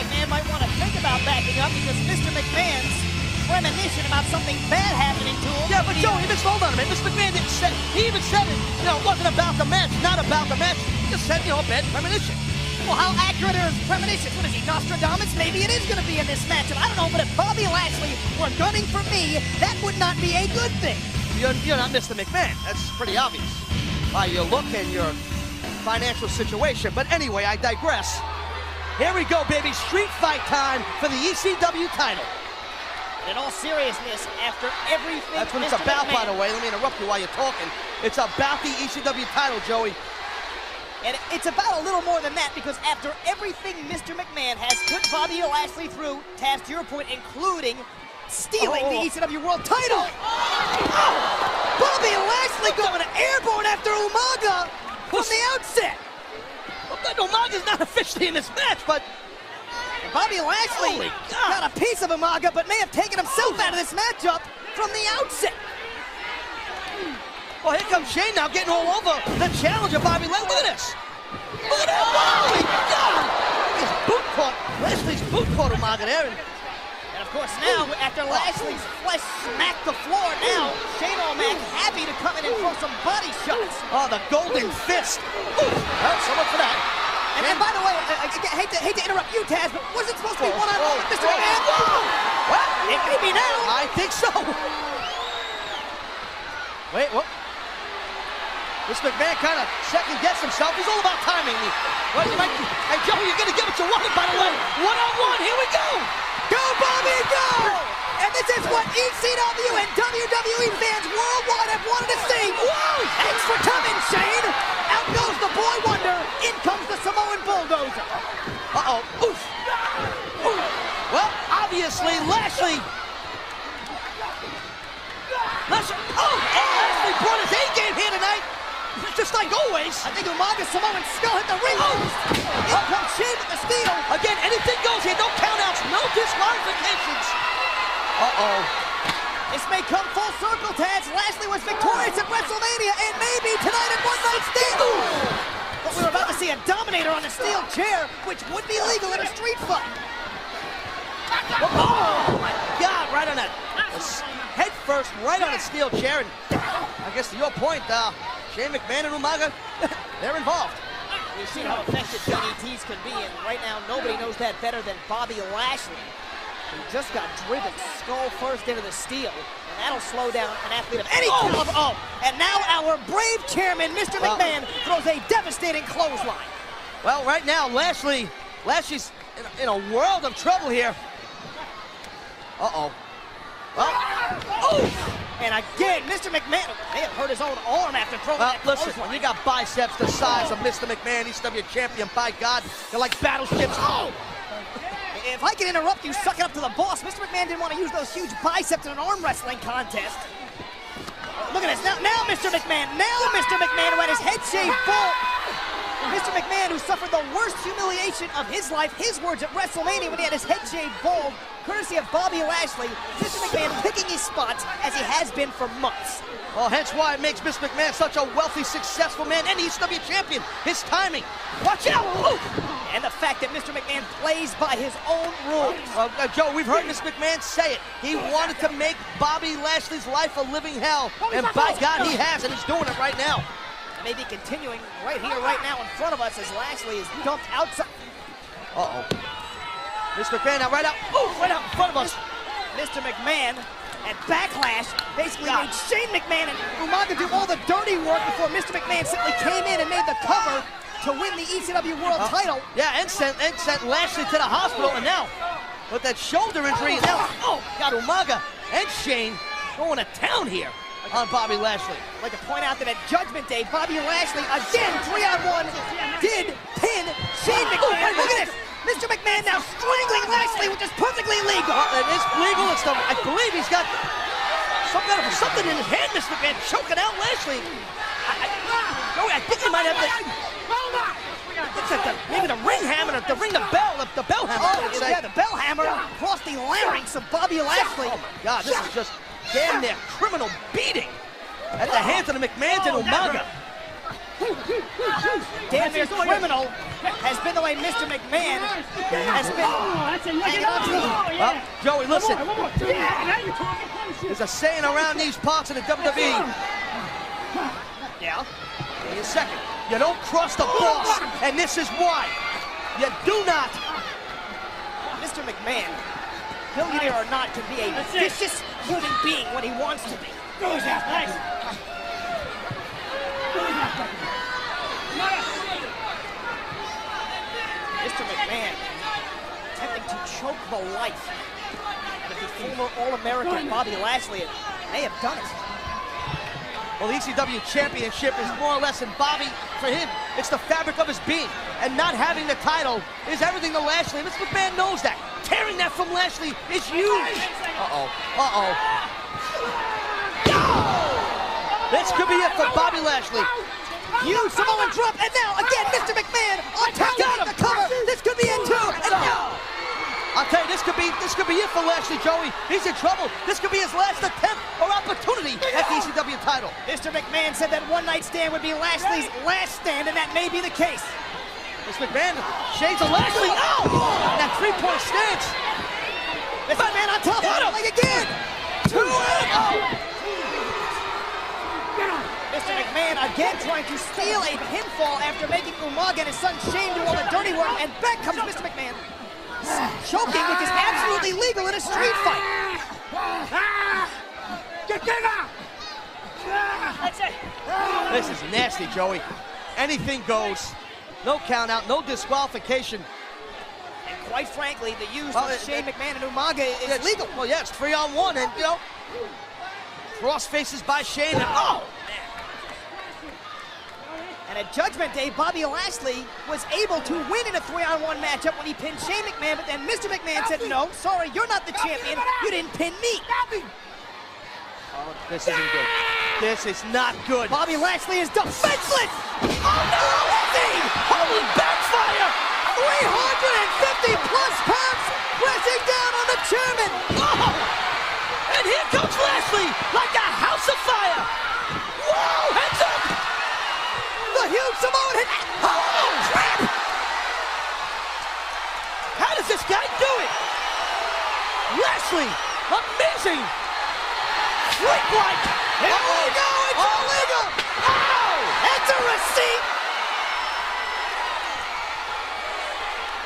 McMahon might want to think about backing up because Mr. McMahon's premonition about something bad happening to him. Yeah, but Joey, hold on a minute. Mr. McMahon didn't say, he even said it, it wasn't about the match, not about the match. He just said, a bad premonition. Well, how accurate are his premonitions? What is he, Nostradamus? Maybe it is going to be in this matchup. I don't know, but if Bobby Lashley were gunning for me, that would not be a good thing. You're not Mr. McMahon. That's pretty obvious by your look and your financial situation. But anyway, I digress. Here we go, baby. Street fight time for the ECW title. In all seriousness, after everything That's what it's Mr. about, McMahon, by the way. Let me interrupt you while you're talking. It's about the ECW title, Joey. and it's about a little more than that, because after everything Mr. McMahon has put Bobby Lashley through, Taz, to your point, including stealing the ECW World title. Bobby Lashley going airborne after Umaga from the outset. Well, Umaga's not officially in this match, but Bobby Lashley got a piece of Umaga, but may have taken himself out of this matchup from the outset. Well, here comes Shane now, getting all over the challenger, Bobby Lashley. Look at this. Look at that. Oh, my God. His boot caught. Lashley's boot caught Umaga there. And of course now, after Lashley's flesh smacked the floor, now Shane O'Mac happy to come in and throw some body shots. Oh, the golden fist. Ooh. Well, so much for that. And by the way, I hate to interrupt you, Taz, but was it supposed to be one-on-one with Mr. McMahon? What? It may be now. I think so. Wait, what? This McMahon kind of second-guessed himself. He's all about timing. Well, hey, Joe, you're going to get what you wanted, by the way. One-on-one, here we go. Go, Bobby, go! And this is what ECW and WWE fans worldwide have wanted to see. Whoa! Thanks for coming, Shane. Out goes the boy wonder. In comes the Samoan bulldozer. Uh-oh. Oof. Oof. Well, obviously, Lashley. Oh, Lashley brought his A-game here tonight. Just like always. I think Umaga's Samoan skull hit the ring post. In comes Shane with the steal. Again, anything goes here. No countouts, no disqualifications. Uh-oh. This may come full circle, Taz. Lashley was victorious at WrestleMania and maybe tonight at One Night Stand. But we were about to see a Dominator on a steel chair, which would be legal in a street fight. Oh, my God, right on that. Head first, right on a steel chair. And I guess to your point, Shane McMahon and Umaga, they're involved. We've seen how effective DDTs can be, and right now nobody knows that better than Bobby Lashley. He just got driven skull first into the steel, and that'll slow down an athlete of any caliber. Oh, and now our brave chairman, Mr. McMahon, throws a devastating clothesline. Well, right now, Lashley's in a world of trouble here. Uh-oh. Well, oh! And again, Mr. McMahon may have hurt his own arm after throwing that listen, clothesline. when you got biceps the size of Mr. McMahon, ECW champion, by God, they're like battleships. Oh! If I can interrupt you, suck it up to the boss. Mr. McMahon didn't want to use those huge biceps in an arm wrestling contest. Look at this. Now Mr. McMahon who had his head shaved bald. Mr. McMahon, who suffered the worst humiliation of his life, his words at WrestleMania when he had his head shaved bald, courtesy of Bobby Lashley. Mr. McMahon picking his spots as he has been for months. Well, hence why it makes Mr. McMahon such a wealthy, successful man and ECW champion. His timing. Watch out! Ooh. And the fact that Mr. McMahon plays by his own rules. Well, Joe, we've heard Mr. McMahon say it. He wanted to make Bobby Lashley's life a living hell. And by God, he has, and he's doing it right now. May be continuing right here, right now in front of us as Lashley is dumped outside. Uh-oh. Mr. McMahon now right out in front of us. Mr. McMahon at Backlash basically made Shane McMahon and Umaga do all the dirty work before Mr. McMahon simply came in and made the cover to win the ECW World title. Yeah, and sent Lashley to the hospital, and now with that shoulder injury, now got Umaga and Shane going to town here on Bobby Lashley. I'd like to point out that at Judgment Day, Bobby Lashley, again, 3-on-1, did pin Shane McMahon. Look at this. Mr. McMahon now strangling Lashley, which is perfectly legal. It is legal. I believe he's got something in his hand, Mr. McMahon, choking out Lashley. I think he might have looks like maybe the ring hammer, the bell hammer. Oh, yeah, the bell hammer across the larynx of Bobby Lashley. Oh, my God, this is just damn near criminal beating at the hands of the McMahons and Umaga. Damn near criminal has has been the way Mr. McMahon has been hanging on to the... Well, Joey, listen. There's a saying around these parts of the WWE. Yeah? Give me a second. You don't cross the boss, and this is why. You do not. Mr. McMahon, billionaire or not, can be a vicious human being when he wants to be. Nice. Mr. McMahon attempting to choke the life of the former All-American Bobby Lashley, and may have done it. Well, the ECW Championship is more or less in Bobby. For him, it's the fabric of his being. And not having the title is everything to Lashley. And Mr. McMahon knows that. Tearing that from Lashley is huge. Uh-oh. Uh-oh. This could be it for Bobby Lashley. Huge Samoan drop, and now, again, Mr. McMahon on top of the cover. This could be it, too. And no! I'll tell you, this could be it for Lashley, Joey. He's in trouble. This could be his last attempt or opportunity at the ECW title. Mr. McMahon said that one-night stand would be Lashley's last stand, and that may be the case. Mr. McMahon, shades of Lashley. Oh! That three-point stance. Mr. McMahon on top of him, like again. 2 and Mr. McMahon again trying to steal a pinfall after making Umaga and his son Shane do all the dirty work, and back comes Mr. McMahon. Choking, which is absolutely legal in a street fight. This is nasty, Joey. Anything goes. No count out, no disqualification. And quite frankly, the use of Shane McMahon and Umaga is legal. Well, yeah, it's 3-on-1, and, you know, cross faces by Shane, and oh! And at Judgment Day, Bobby Lashley was able to win in a 3-on-1 matchup when he pinned Shane McMahon, but then Mr. McMahon said, no, sorry, you're not the champion. You didn't pin me. Oh, this isn't good. This is not good. Bobby Lashley is defenseless. Oh, no, holy backfire! 350-plus pounds pressing down on the chairman. Oh! And here comes Lashley like a house of fire. Whoa, heads up! The huge Samoan hit. Oh, crap! How does this guy do it? Lashley, amazing! Freak-like! Here we go, it's illegal! Oh! That's a receipt!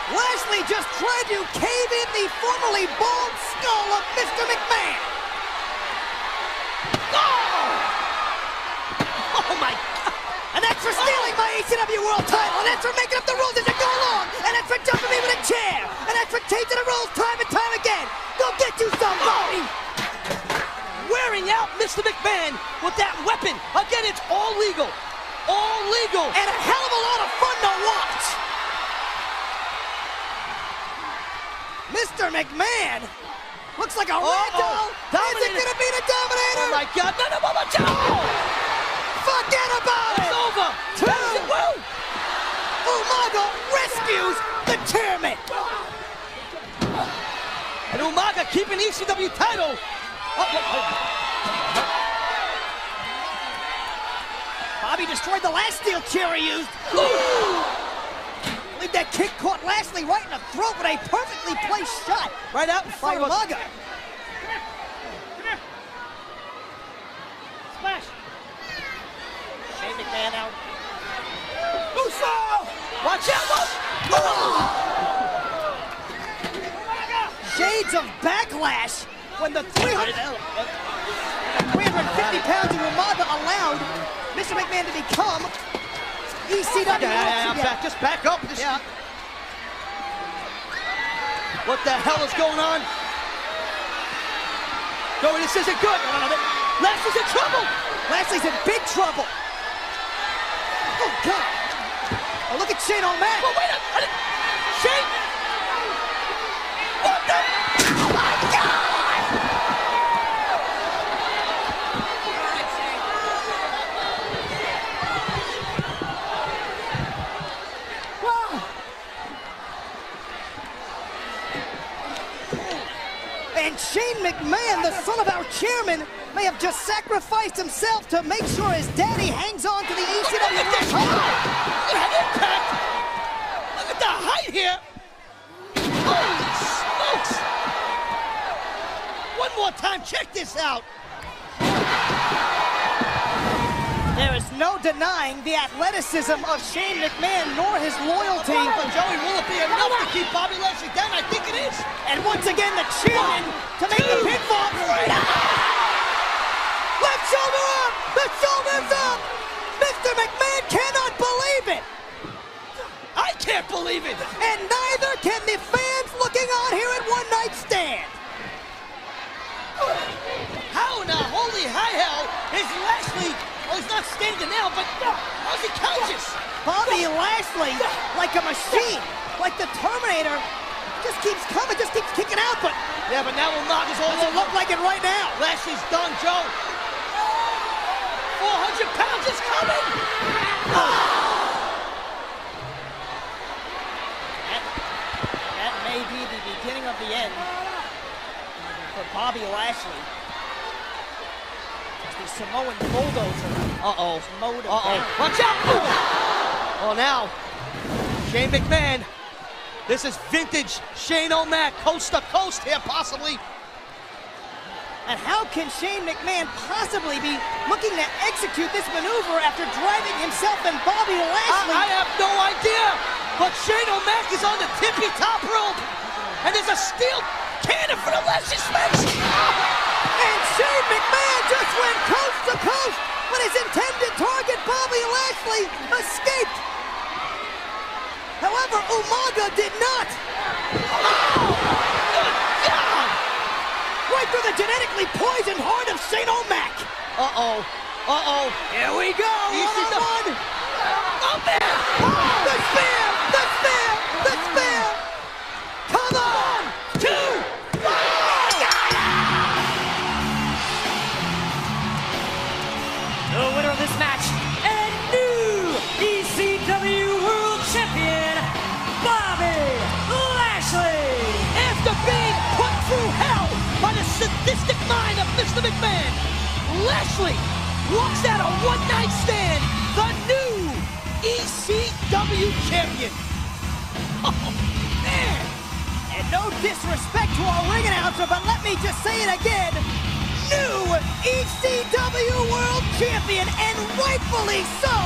Lashley just tried to cave in the formerly bald skull of Mr. McMahon. Oh my God! And that's for stealing my ECW World title, and that's for making up the rules as you go along, and that's for jumping me with a chair, and that's for changing the rules time and time again. Go get you somebody! Wearing out Mr. McMahon with that weapon. Again, it's all legal. All legal. And a hell of a lot of fun to watch. Mr. McMahon looks like a ragdoll. Is it going to be the Dominator? Oh my God. No. Forget about it. It's over. 2. Umaga rescues the chairman. And Umaga keeping the ECW title. Bobby destroyed the last steel chair he used. I believe that kick caught Lashley right in the throat with a perfectly placed shot. Right out in by front of us. Umaga. Splash. Shane McMahon out. Watch out! Shades of backlash when the 350 pounds of Umaga allowed Mr. McMahon to become ECW. Yeah. Just back up. What the hell is going on? Joey, this isn't good. Lashley's in trouble. Lashley's in big trouble. Oh, God. Oh, look at Shane O'Mac. Oh, wait a minute. Shane. What the? Oh, my God. And Shane McMahon, the son of our chairman, may have just sacrificed himself to make sure his daddy hangs on to the ECW title. Look at that impact! Look at of height here. Holy smokes. One more time, check this out. There is no denying the athleticism of Shane McMahon nor his loyalty. But Joey, will it be enough to keep Bobby Lashley down? I think it is. And once again, the chin to make the pinfall. Left shoulder up! The shoulder's up! Mr. McMahon cannot believe it! I can't believe it! And neither can the fans looking on here at One Night Stand. How in the holy high hell is Lashley? Well, he's not standing now, but how's he conscious? Bobby Lashley, like a machine, like the Terminator, just keeps coming, just keeps kicking out, but... Yeah, but now Umaga's all doesn't look like it right now. Lashley's done, Joe. 400 pounds is coming! That may be the beginning of the end for Bobby Lashley. The Samoan bulldozer. Uh-oh. Mowed him Uh-oh. down. Watch out! Oh, now, Shane McMahon. This is vintage Shane O'Mac, coast to coast here, possibly. And how can Shane McMahon possibly be looking to execute this maneuver after driving himself and Bobby Lashley? I have no idea, but Shane O'Mac is on the tippy top rope, and there's a steel cannon for the Lashley's face. And Shane McMahon just went coast to coast when his intended target, Bobby Lashley, escaped. However, Umaga did not. Oh, good God! Right through the genetically poisoned heart of Shane O'Mac. Uh-oh. Uh-oh. Here we go. One-on-one. Oh, man! Oh, the spear! The spear! The spear! Come on! 2! The winner of this match and new ECW World Champion, Bobby Lashley. After being put through hell by the sadistic mind of Mr. McMahon, Lashley walks out a one-night stand, the new ECW champion. Oh, man. And no disrespect to our ring announcer, but let me just say it again. New ECW World Champion, and rightfully so,